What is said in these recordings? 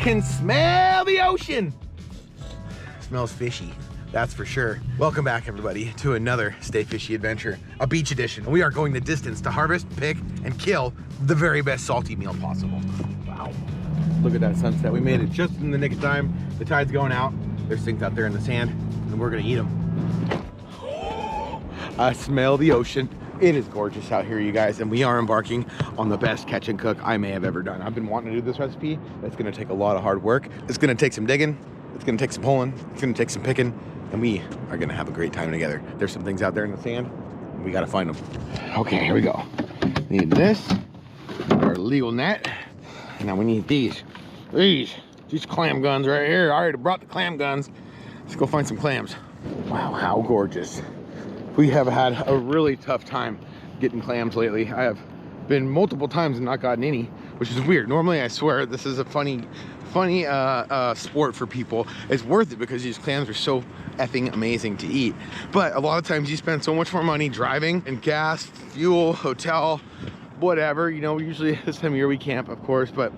can smell the ocean. Smells fishy, that's for sure. Welcome back, everybody, to another Stay Fishy adventure, a beach edition. We are going the distance to harvest, pick, and kill the very best salty meal possible. Wow. Look at that sunset. We made it just in the nick of time. The tide's going out. There's things out there in the sand, and we're gonna eat them. I smell the ocean. It is gorgeous out here, you guys, and we are embarking on the best catch and cook I may have ever done. I've been wanting to do this recipe. It's gonna take a lot of hard work. It's gonna take some digging. It's gonna take some pulling. It's gonna take some picking, and we are gonna have a great time together. There's some things out there in the sand, and we gotta find them. Okay, here we go. We need this, our legal net, and now we need these clam guns right here. I already brought the clam guns. Let's go find some clams. Wow, how gorgeous. We have had a really tough time getting clams lately. I have been multiple times and not gotten any, which is weird. Normally, I swear, this is a funny sport for people. It's worth it because these clams are so effing amazing to eat. But a lot of times you spend so much more money driving and gas, fuel, hotel, whatever. You know, usually this time of year we camp, of course, but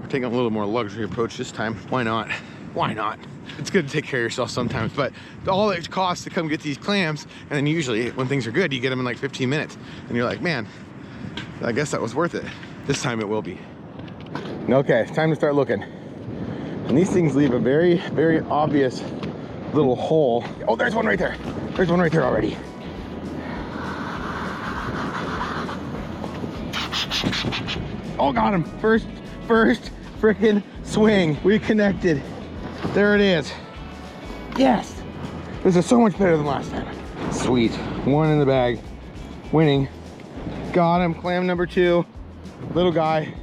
we're taking a little more luxury approach this time. Why not? Why not? It's good to take care of yourself sometimes, but all it costs to come get these clams, and then usually when things are good, you get them in like 15 minutes. And you're like, man, I guess that was worth it. This time it will be. Okay, it's time to start looking. And these things leave a very, very obvious little hole. Oh, there's one right there. There's one right there already. Oh, got him. First freaking swing. We connected. There it is. Yes. This is so much better than last time. Sweet. One in the bag. Winning. Got him. Clam number 2. Little guy.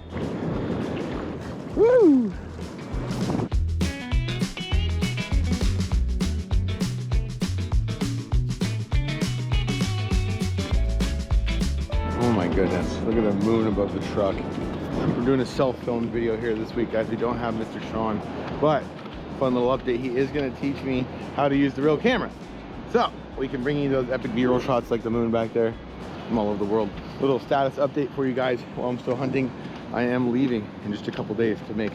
Woo! Oh my goodness. Look at the moon above the truck. We're doing a self-filmed video here this week, guys. We don't have Mr. Sean, but fun little update. He is going to teach me how to use the real camera, so we can bring you those epic B-roll shots like the moon back there from all over the world. Little status update for you guys while I'm still hunting. I am leaving in just a couple days to make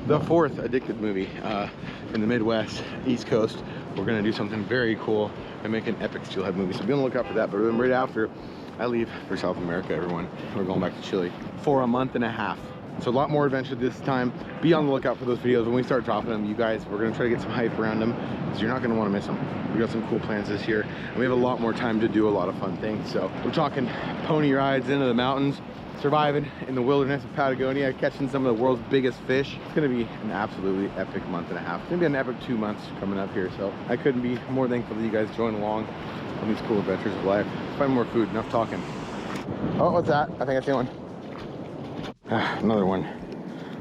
the 4th Addicted movie in the Midwest, East Coast. We're going to do something very cool and make an epic steelhead movie, so be on the lookout for that. But then right after, I leave for South America, everyone. We're going back to Chile for a month and a half. So a lot more adventure this time. Be on the lookout for those videos. When we start dropping them, you guys, we're gonna try to get some hype around them, because you're not gonna wanna miss them. We got some cool plans this year, and we have a lot more time to do a lot of fun things. So we're talking pony rides into the mountains, surviving in the wilderness of Patagonia, catching some of the world's biggest fish. It's gonna be an absolutely epic month and a half. It's gonna be an epic 2 months coming up here. So I couldn't be more thankful that you guys join along on these cool adventures of life. Let's find more food, enough talking. Oh, what's that? I think I see one. Another one.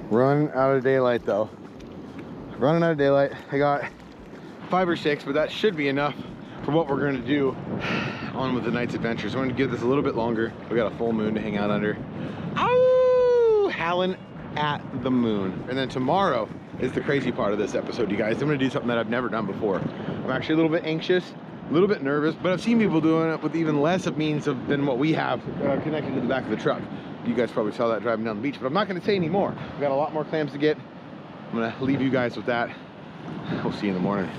Run out of daylight though. Running out of daylight. I got 5 or 6, but that should be enough for what we're gonna do on with the night's adventure. So I'm gonna give this a little bit longer. We got a full moon to hang out under. Ow! Howling at the moon. And then tomorrow is the crazy part of this episode, you guys. I'm gonna do something that I've never done before. I'm actually a little bit anxious, a little bit nervous, but I've seen people doing it with even less of means than what we have connected to the back of the truck. You guys probably saw that driving down the beach, but I'm not going to say any more. We've got a lot more clams to get. I'm going to leave you guys with that. We'll see you in the morning.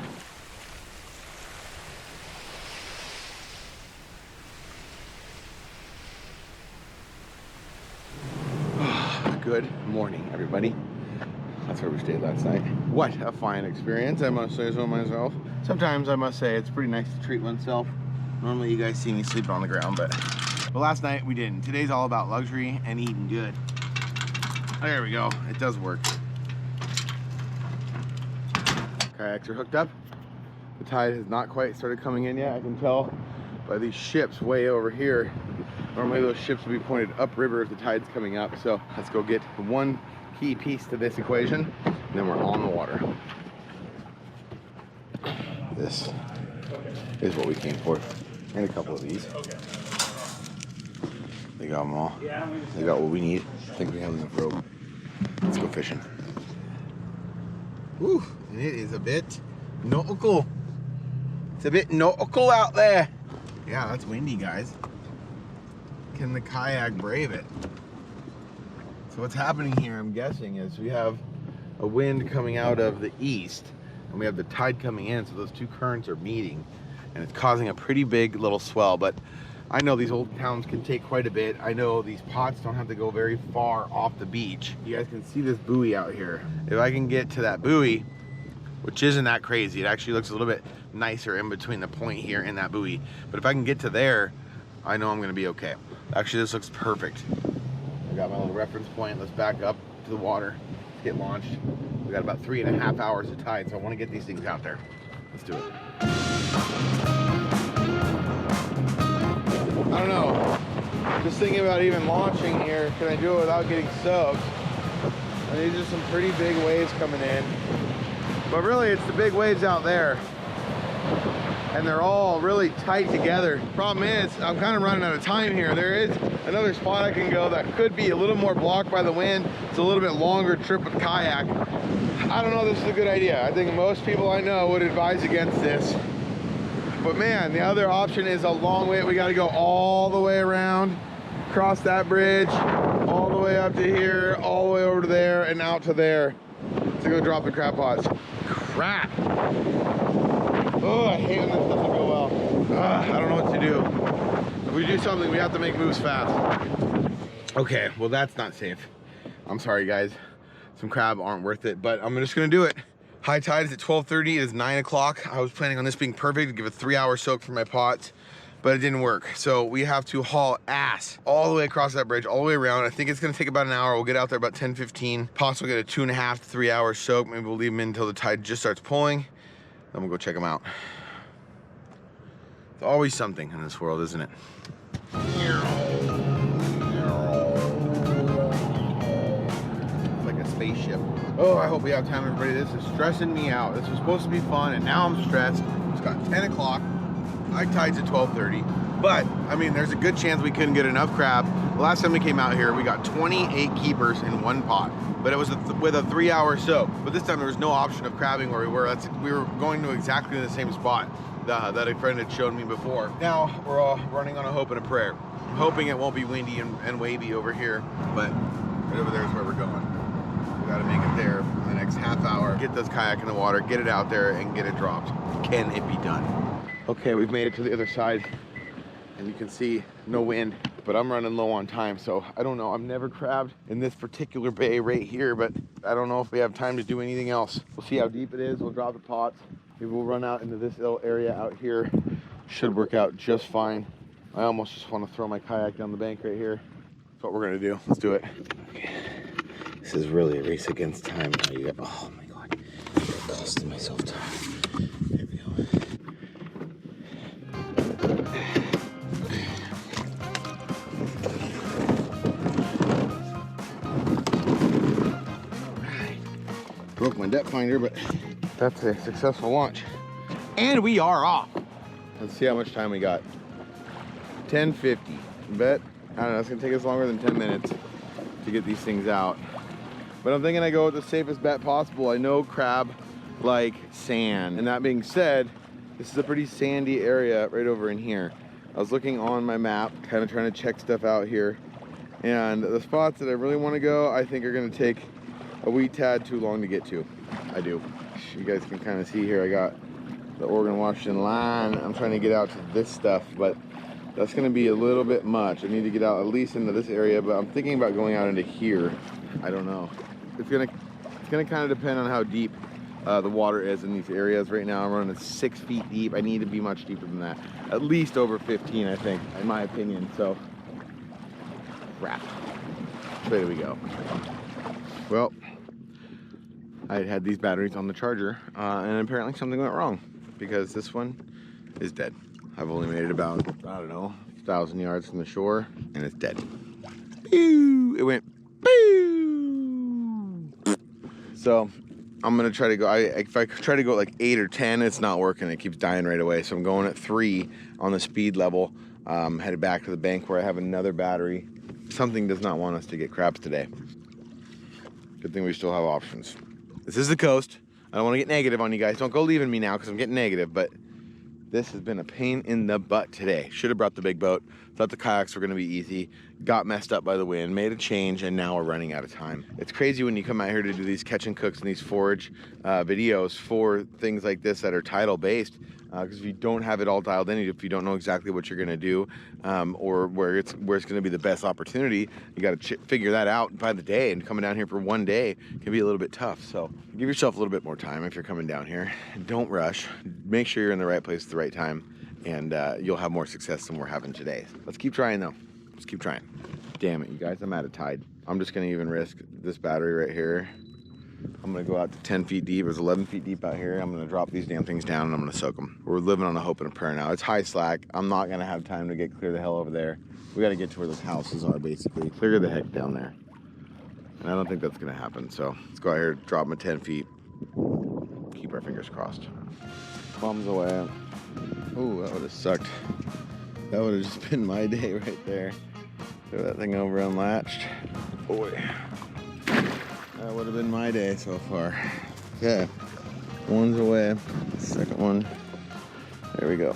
Good morning, everybody. That's where we stayed last night. What a fine experience, I must say so myself. Sometimes I must say it's pretty nice to treat oneself. Normally you guys see me sleeping on the ground, but last night we didn't. Today's all about luxury and eating good. There we go, it does work. Kayaks are hooked up. The tide has not quite started coming in yet. I can tell by these ships way over here. Normally those ships will be pointed upriver if the tide's coming up. So let's go get one key piece to this equation, and then we're on the water. This is what we came for, and a couple of these. They got them all. They got what we need. I think we have enough rope. Let's go fishing. Woo, and it is a bit nautical. It's a bit nautical out there. Yeah, that's windy, guys. Can the kayak brave it? So what's happening here, I'm guessing, is we have a wind coming out of the east, and we have the tide coming in, so those two currents are meeting, and it's causing a pretty big little swell. But I know these old towns can take quite a bit. I know these pots don't have to go very far off the beach. You guys can see this buoy out here. If I can get to that buoy, which isn't that crazy, it actually looks a little bit nicer in between the point here and that buoy. But if I can get to there, I know I'm gonna be okay. Actually, this looks perfect. I got my little reference point. Let's back up to the water, let's get launched. We got about 3.5 hours of tide, so I wanna get these things out there. Let's do it. I don't know, just thinking about even launching here, can I do it without getting soaked? And these are some pretty big waves coming in. But really, it's the big waves out there. And they're all really tight together. Problem is, I'm kind of running out of time here. There is another spot I can go that could be a little more blocked by the wind. It's a little bit longer trip with kayak. I don't know if this is a good idea. I think most people I know would advise against this. But man, the other option is a long way. We got to go all the way around, cross that bridge, all the way up to here, all the way over to there, and out to there to go drop the crab pots. Crap. Oh, I hate when this doesn't go well. I don't know what to do. If we do something, we have to make moves fast. Okay, well that's not safe. I'm sorry guys. Some crab aren't worth it, but I'm just gonna do it. High tide is at 12:30, it is 9 o'clock. I was planning on this being perfect to give a 3-hour soak for my pots, but it didn't work. So we have to haul ass all the way across that bridge, all the way around. I think it's gonna take about an hour. We'll get out there about 10:15. Pots will get a 2.5 to 3 hour soak. Maybe we'll leave them in until the tide just starts pulling. Then we'll go check them out. It's always something in this world, isn't it? It's like a spaceship. Oh, I hope we have time, everybody. This is stressing me out. This was supposed to be fun, and now I'm stressed. It's got 10 o'clock. High tide's at 12:30. But, I mean, there's a good chance we couldn't get enough crab. The last time we came out here, we got 28 keepers in one pot. But it was with a 3-hour soak. But this time there was no option of crabbing where we were. We were going to exactly the same spot that a friend had shown me before. Now we're all running on a hope and a prayer. I'm hoping it won't be windy and wavy over here, but right over there is where we're going. We gotta make it there in the next half hour, get this kayak in the water, get it out there, and get it dropped. Can it be done? Okay, we've made it to the other side, and you can see no wind, but I'm running low on time, so I don't know. I've never crabbed in this particular bay right here, but I don't know if we have time to do anything else. We'll see how deep it is. We'll drop the pots. Maybe we'll run out into this little area out here. Should work out just fine. I almost just want to throw my kayak down the bank right here. That's what we're gonna do. Let's do it. Okay. This is really a race against time. Oh my God, I'm costing myself time. There we go. Broke my depth finder, but that's a successful launch. And we are off. Let's see how much time we got. 10:50. Bet, I don't know, it's gonna take us longer than 10 minutes to get these things out. But I'm thinking I go with the safest bet possible. I know crab like sand. And that being said, this is a pretty sandy area right over in here. I was looking on my map, kind of trying to check stuff out here. And the spots that I really want to go, I think are gonna take a wee tad too long to get to. I do. You guys can kind of see here, I got the Oregon-Washington line. I'm trying to get out to this stuff, but that's gonna be a little bit much. I need to get out at least into this area, but I'm thinking about going out into here. I don't know. It's gonna kind of depend on how deep the water is in these areas. Right now I'm running 6 feet deep. I need to be much deeper than that. At least over 15, I think, in my opinion. So, crap. Which way do we go? Well, I had these batteries on the charger, and apparently something went wrong because this one is dead. I've only made it about, I don't know, 1,000 yards from the shore, and it's dead. Pew! It went pew! So I'm gonna try to go, if I try to go like 8 or 10, it's not working. It keeps dying right away. So I'm going at 3 on the speed level, headed back to the bank where I have another battery. Something does not want us to get crabs today. Good thing we still have options. This is the coast. I don't want to get negative on you guys. Don't go leaving me now because I'm getting negative, but this has been a pain in the butt today. Should have brought the big boat. thought the kayaks were gonna be easy, got messed up by the wind, made a change, and now we're running out of time. It's crazy when you come out here to do these catch and cooks and these forage videos for things like this that are tidal based, because if you don't have it all dialed in, if you don't know exactly what you're gonna do, or where it's gonna be the best opportunity, you gotta figure that out by the day, and coming down here for one day can be a little bit tough. So give yourself a little bit more time if you're coming down here. Don't rush, make sure you're in the right place at the right time, and you'll have more success than we're having today. Let's keep trying though. Let's keep trying. Damn it, you guys, I'm out of tide. I'm just gonna even risk this battery right here. I'm gonna go out to 10 feet deep. It's 11 feet deep out here. I'm gonna drop these damn things down and I'm gonna soak them. We're living on a hope and a prayer now. It's high slack. I'm not gonna have time to get clear the hell over there. We gotta get to where those houses are basically. Clear the heck down there. And I don't think that's gonna happen. So let's go out here, drop them at 10 feet. Keep our fingers crossed. Bombs away. Ooh, that would have sucked. That would have just been my day right there. Throw that thing over unlatched. Boy, that would have been my day so far. Okay, one's away. Second one. There we go.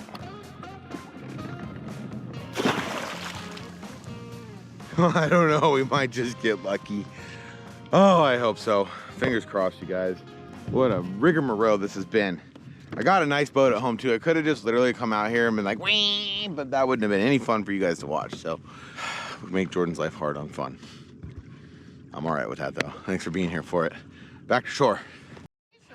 I don't know, we might just get lucky. Oh, I hope so. Fingers crossed, you guys. What a rigmarole this has been. I got a nice boat at home too. I could have just literally come out here and been like, wee, but that wouldn't have been any fun for you guys to watch. So we make Jordan's life hard on fun. I'm all right with that though. Thanks for being here for it. Back to shore.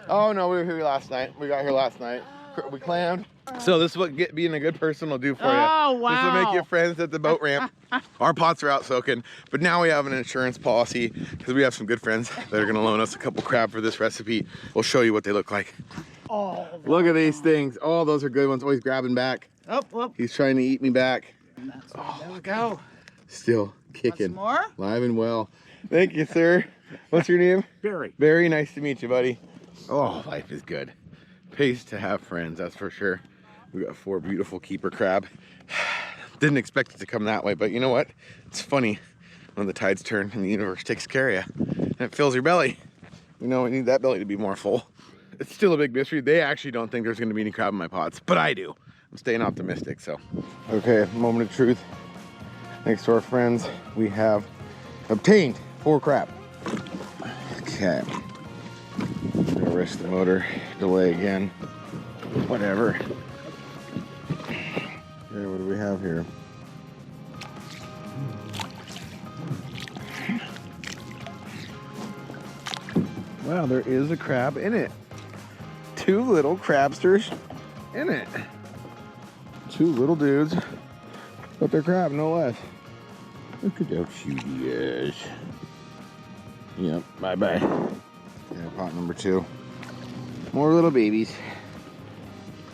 Oh no, we were here last night. We got here last night. We clammed. So this is what being a good person will do for you. Oh, wow. This will make you friends at the boat ramp. Our pots are out soaking, but now we have an insurance policy because we have some good friends that are gonna loan us a couple crab for this recipe. We'll show you what they look like. Oh, look at these things. Oh, those are good ones. Always grabbing back. Oh, well. He's trying to eat me back. Oh, there we go. Still kicking. More? Live and well. Thank you, sir. What's your name? Barry. Very nice to meet you, buddy. Oh, life is good. Pays to have friends, that's for sure. We got 4 beautiful keeper crab. Didn't expect it to come that way, but you know what? It's funny when the tides turn and the universe takes care of you and it fills your belly. You know, we need that belly to be more full. It's still a big mystery. They actually don't think there's gonna be any crab in my pots, but I do. I'm staying optimistic, so. Okay, moment of truth. Thanks to our friends, we have obtained 4 crab. Okay. Gonna risk the motor delay again. Whatever. Okay, what do we have here? Wow, there is a crab in it. 2 little crabsters in it. 2 little dudes, but they're crab, no less. Look at how cute he is. Yep, bye-bye. Yeah, pot number 2. More little babies.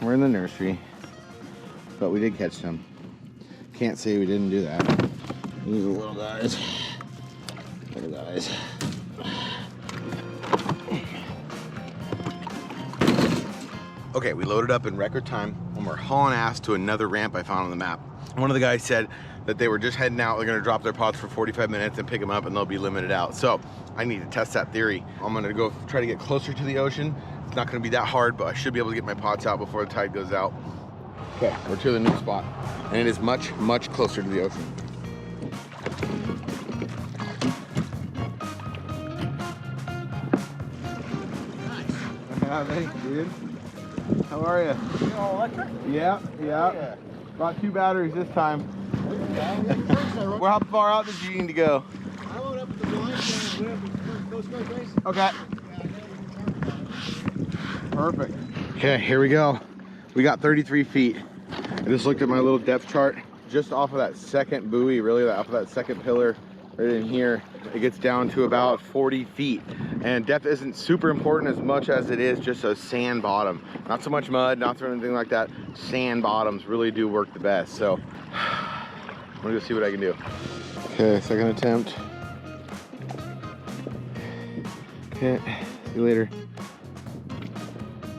We're in the nursery, but we did catch them. Can't say we didn't do that. These are little guys. Little guys. Okay, we loaded up in record time and we're hauling ass to another ramp I found on the map. One of the guys said that they were just heading out. They're gonna drop their pots for 45 minutes and pick them up and they'll be limited out. So I need to test that theory. I'm gonna go try to get closer to the ocean. It's not gonna be that hard, but I should be able to get my pots out before the tide goes out. Okay, we're to the new spot. And it is much, much closer to the ocean. Nice. Thanks, dude. How are you? You all electric? Yeah. Yeah. Got 2 batteries this time. Well, how far out did you need to go? I went up to the blind stand and went up to Coast Guard base. Okay. Perfect. Okay, here we go. We got 33 feet. I just looked at my little depth chart. Just off of that second buoy, really off of that second pillar right in here, it gets down to about 40 feet. And depth isn't super important as much as it is just a sand bottom. Not so much mud, not so anything like that. Sand bottoms really do work the best. So I'm gonna go see what I can do. Okay, second attempt. Okay, see you later.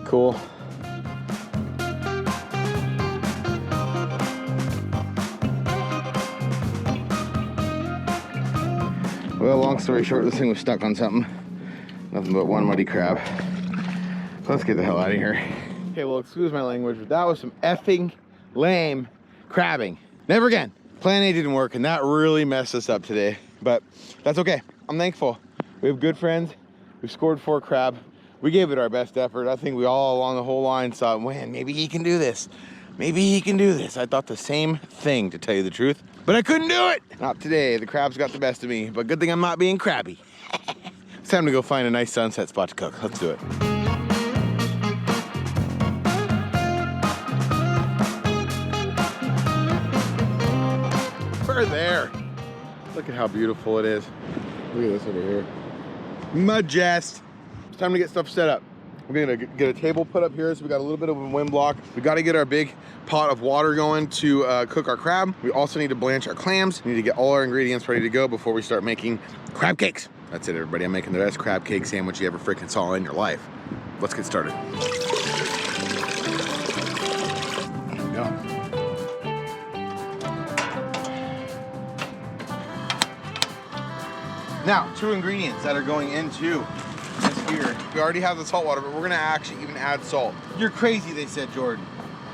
Cool. Well, long story short, this thing was stuck on something. Nothing but one muddy crab. So let's get the hell out of here. Okay, well, excuse my language, but that was some effing lame crabbing. Never again. Plan A didn't work, and that really messed us up today. But that's okay. I'm thankful. We have good friends. We scored 4 crab. We gave it our best effort. I think we all along the whole line saw, man, maybe he can do this. Maybe he can do this. I thought the same thing, to tell you the truth, but I couldn't do it. Not today. The crabs got the best of me, but good thing I'm not being crabby. It's time to go find a nice sunset spot to cook. Let's do it. We're there. Look at how beautiful it is. Look at this over here. Majest. It's time to get stuff set up. We're gonna get a table put up here, so we got a little bit of a wind block. We gotta get our big pot of water going to cook our crab. We also need to blanch our clams. We need to get all our ingredients ready to go before we start making crab cakes. That's it, everybody. I'm making the best crab cake sandwich you ever freaking saw in your life. Let's get started. There we go. Now, 2 ingredients that are going into this here. We already have the salt water, but we're gonna actually even add salt. You're crazy, they said, Jordan.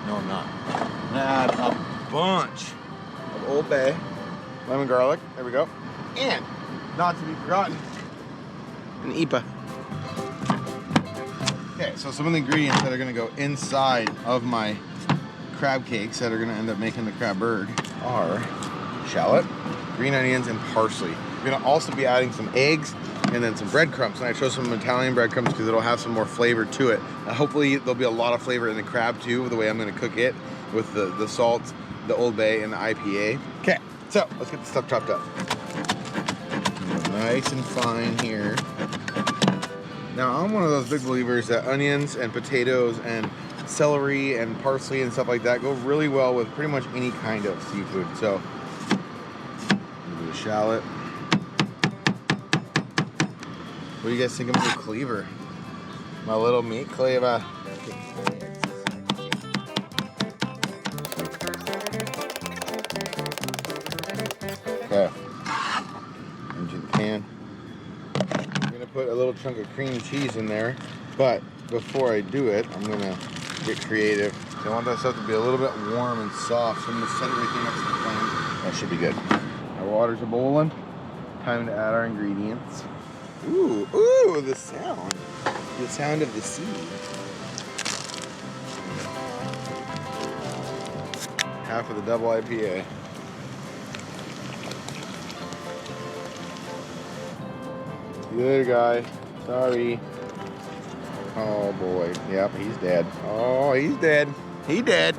No, I'm not. I'm gonna add a bunch of Old Bay, lemon garlic, there we go. And, not to be forgotten, an IPA. Okay, so some of the ingredients that are gonna go inside of my crab cakes that are gonna end up making the crab bird are shallot, green onions, and parsley. We're gonna also be adding some eggs and then some breadcrumbs. And I chose some Italian breadcrumbs because it'll have some more flavor to it. Hopefully there'll be a lot of flavor in the crab too, the way I'm gonna cook it with the salt, the Old Bay, and the IPA. Okay, so let's get the stuff chopped up. Nice and fine here. Now I'm one of those big believers that onions and potatoes and celery and parsley and stuff like that go really well with pretty much any kind of seafood. So, do the shallot. What do you guys think of my cleaver? My little meat cleaver. Okay. Into the pan. I'm gonna put a little chunk of cream cheese in there, but before I do it, I'm gonna get creative. So I want that stuff to be a little bit warm and soft, so I'm gonna set everything next to the flame. That should be good. Our waters are boiling. Time to add our ingredients. Ooh, ooh, the sound of the sea. Half of the double IPA. Good guy, sorry. Oh boy, yep, he's dead. Oh, he's dead. He dead.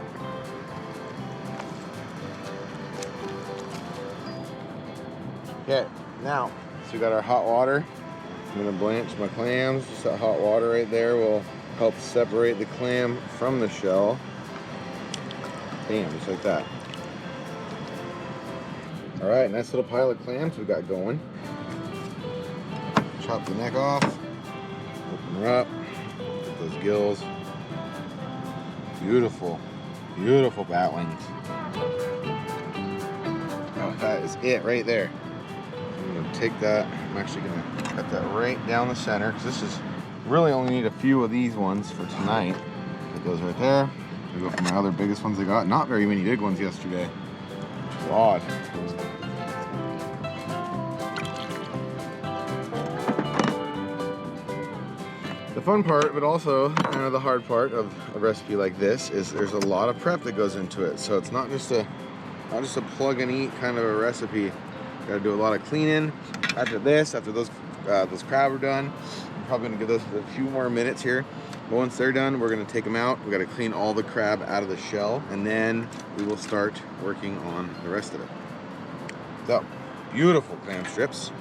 Okay, now, so we got our hot water. I'm gonna blanch my clams. Just that hot water right there will help separate the clam from the shell. Bam, just like that. All right, nice little pile of clams we got going. Chop the neck off, open her up, get those gills. Beautiful, beautiful bat wings. Oh, that is it right there. I'm gonna take that, I'm actually gonna cut that right down the center, because this is really only need a few of these ones for tonight. Put those right there. We go for my other biggest ones I got. Not very many big ones yesterday. Odd. The fun part, but also kind of the hard part of a recipe like this, is there's a lot of prep that goes into it. So it's not just a plug and eat kind of a recipe. Got to do a lot of cleaning. After those crab are done, I'm probably gonna give those a few more minutes here. But once they're done, we're gonna take them out. We got to clean all the crab out of the shell, and then we will start working on the rest of it. So, beautiful clam strips.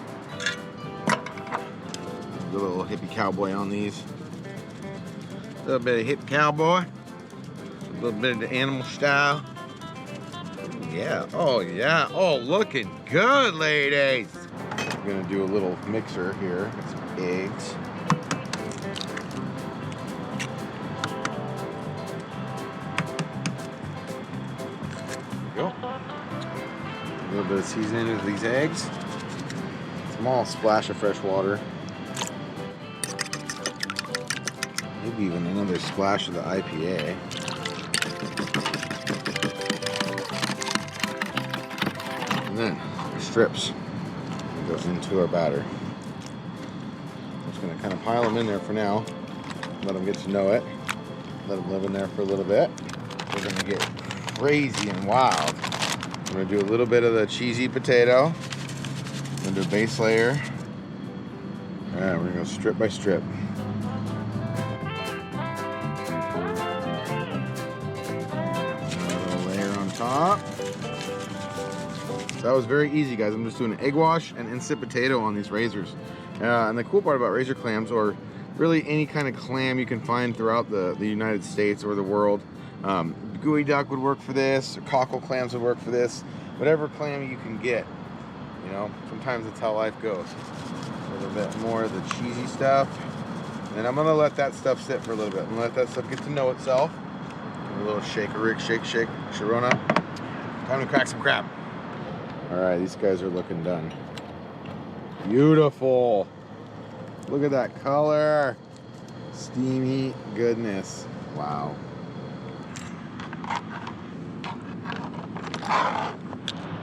Do a little hippie cowboy on these. A little bit of hippie cowboy. A little bit of the animal style. Yeah, oh yeah, oh looking good, ladies. We're gonna do a little mixer here. Get some eggs. There we go. A little bit of seasoning into these eggs. Small splash of fresh water. Maybe even another splash of the IPA. then strips go into our batter. I'm just going to kind of pile them in there for now. Let them get to know it. Let them live in there for a little bit. We're going to get crazy and wild. I'm going to do a little bit of the cheesy potato. I'm going to do a base layer. Alright, we're going to go strip by strip. Another layer on top. That was very easy, guys. I'm just doing an egg wash and instant potato on these razors. And the cool part about razor clams, or really any kind of clam you can find throughout the United States or the world, gooey duck would work for this, or cockle clams would work for this. Whatever clam you can get, you know, sometimes that's how life goes. A little bit more of the cheesy stuff. And I'm gonna let that stuff sit for a little bit. I'm gonna let that stuff get to know itself. A little shake, shake, Sharona. Time to crack some crab. All right, these guys are looking done. Beautiful. Look at that color. Steamy goodness. Wow.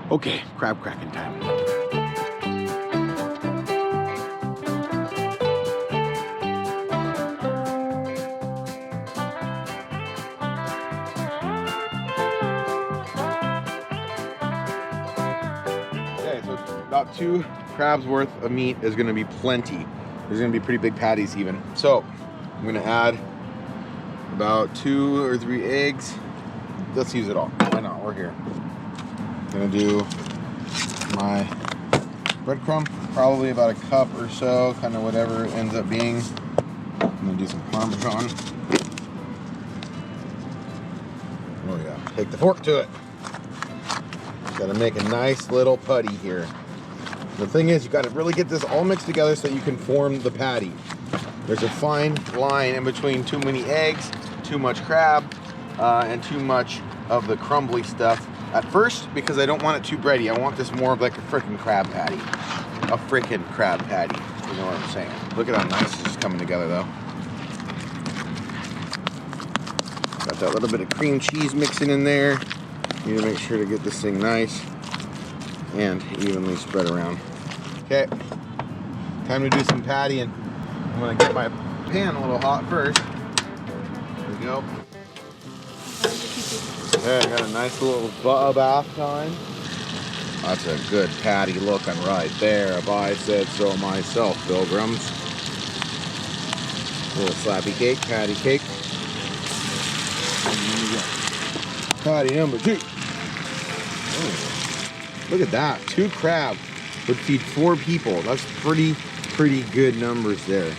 Okay, crab cracking time. Okay, so about 2 crabs worth of meat is gonna be plenty. There's gonna be pretty big patties even. So I'm gonna add about 2 or 3 eggs. Let's use it all. Why not? We're here. I'm gonna do my breadcrumb, probably about a cup or so, kind of whatever it ends up being. I'm gonna do some Parmesan. Oh yeah, take the fork to it. Gotta make a nice little putty here. The thing is, you gotta really get this all mixed together so you can form the patty. There's a fine line in between too many eggs, too much crab, and too much of the crumbly stuff at first, because I don't want it too bready. I want this more of like a frickin' crab patty. A frickin' crab patty. You know what I'm saying? Look at how nice this is coming together though. Got that little bit of cream cheese mixing in there. Need to make sure to get this thing nice and evenly spread around. Okay, time to do some pattying. I'm gonna get my pan a little hot first. There we go. Okay, I got a nice little bath time. That's a good patty looking right there, if I said so myself, pilgrims. A little slappy cake, patty cake. And then we got patty number 2. Oh, look at that, 2 crab would feed 4 people. That's pretty good numbers there.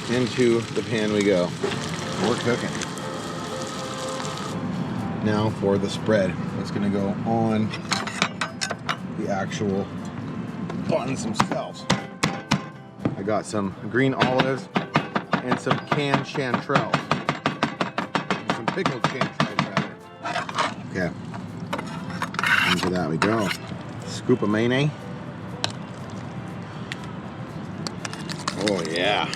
Into the pan we go. We're cooking. Now for the spread. It's gonna go on the actual buns themselves. I got some green olives and some canned chanterelles. Some pickled chanterelles rather. Okay. Into that we go. Scoop of mayonnaise. Oh yeah.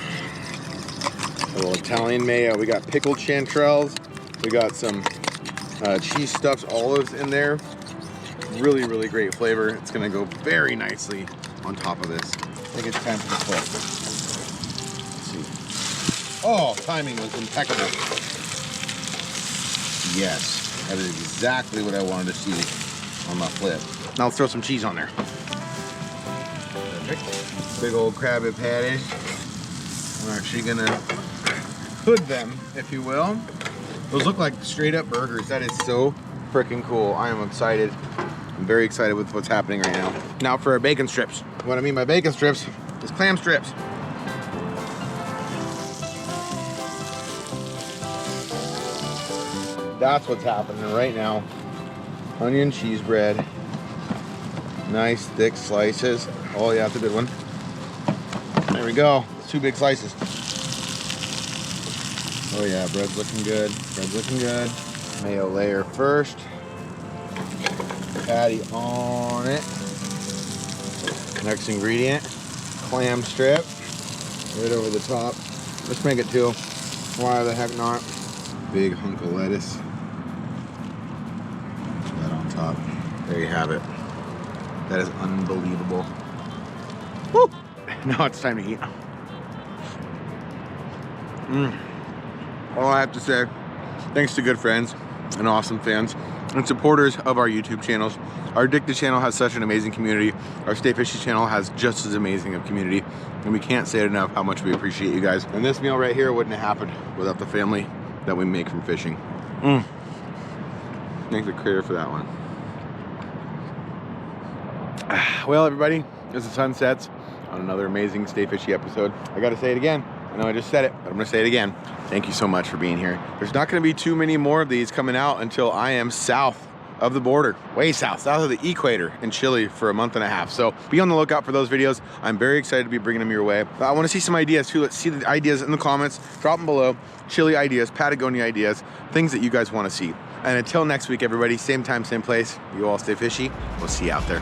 A little Italian mayo. We got pickled chanterelles. We got some cheese stuffed olives in there. Really great flavor. It's gonna go very nicely on top of this. I think it's time for the flip. Let's see. Oh, timing was impeccable. Yes, that is exactly what I wanted to see on my flip. Now let's throw some cheese on there. Perfect. Big old crabby patties. I'm actually gonna hood them, if you will. Those look like straight up burgers. That is so freaking cool. I am excited. I'm very excited with what's happening right now. Now for our bacon strips. What I mean by bacon strips is clam strips. That's what's happening right now. Onion cheese bread. Nice thick slices. Oh yeah, that's a good one. There we go. 2 big slices. Oh yeah, bread's looking good. Bread's looking good. Mayo layer first. Patty on it. Next ingredient, clam strip. Right over the top. Let's make it 2. Why the heck not? Big hunk of lettuce. Put that on top. There you have it. That is unbelievable. Woo! Now it's time to eat. All I have to say, thanks to good friends and awesome fans and supporters of our YouTube channels. Our Addicted channel has such an amazing community. Our Stay Fishy channel has just as amazing a community. And we can't say it enough how much we appreciate you guys. And this meal right here wouldn't have happened without the family that we make from fishing. Thanks to Critter for that one. Well, everybody, as the sun sets on another amazing Stay Fishy episode, I gotta say it again. I know I just said it, but I'm gonna say it again. Thank you so much for being here. There's not gonna be too many more of these coming out until I am south of the border, way south of the equator in Chile for a month and a half. So be on the lookout for those videos. I'm very excited to be bringing them your way. I wanna see some ideas too. Let's see the ideas in the comments. Drop them below. Chile ideas, Patagonia ideas, things that you guys wanna see. And until next week, everybody, same time, same place. You all stay fishy. We'll see you out there.